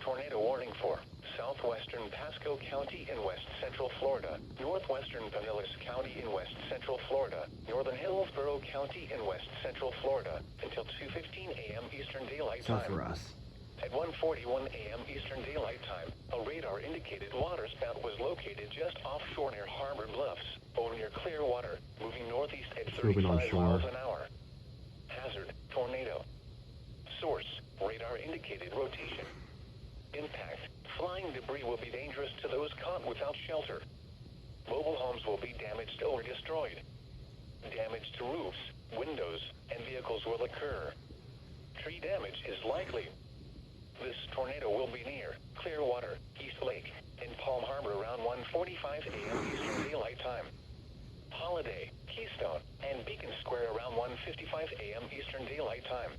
tornado warning for southwestern Pasco County in west central Florida, northwestern Pinellas County in west central Florida, northern Hillsborough County in west central Florida until 2:15 a.m. Eastern Daylight So Time. for us. At 1:41 a.m. Eastern Daylight Time, a radar-indicated waterspout was located just offshore near Harbor Bluffs, or near Clearwater, moving northeast at Moving on 35 shore. miles an hour. Hazard, tornado. Source, radar-indicated rotation. Impact, flying debris will be dangerous to those caught without shelter. Mobile homes will be damaged or destroyed. Damage to roofs, windows, and vehicles will occur. Tree damage is likely. This tornado will be near Clearwater, East Lake, and Palm Harbor around 1:45 a.m. Eastern Daylight Time. Holiday, Keystone, and Beacon Square around 1:55 a.m. Eastern Daylight Time.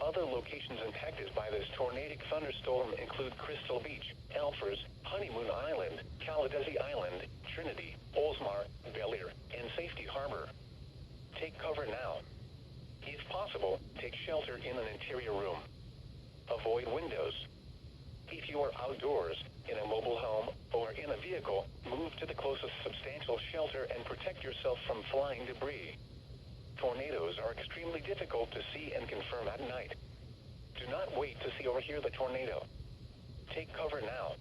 Other locations impacted by this tornadic thunderstorm include Crystal Beach, Elfers, Honeymoon Island, Caladesi Island, Trinity, Oldsmar, Bel Air, and Safety Harbor. Take cover now. If possible, take shelter in an interior room. Avoid windows. If you are outdoors, in a mobile home, or in a vehicle, move to the closest substantial shelter and protect yourself from flying debris. Tornadoes are extremely difficult to see and confirm at night. Do not wait to see or hear the tornado. Take cover now.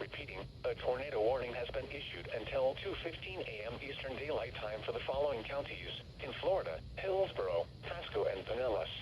Repeating, a tornado warning has been issued until 2:15 a.m. Eastern Daylight Time for the following counties in Florida: Hillsborough, Pasco, and Pinellas.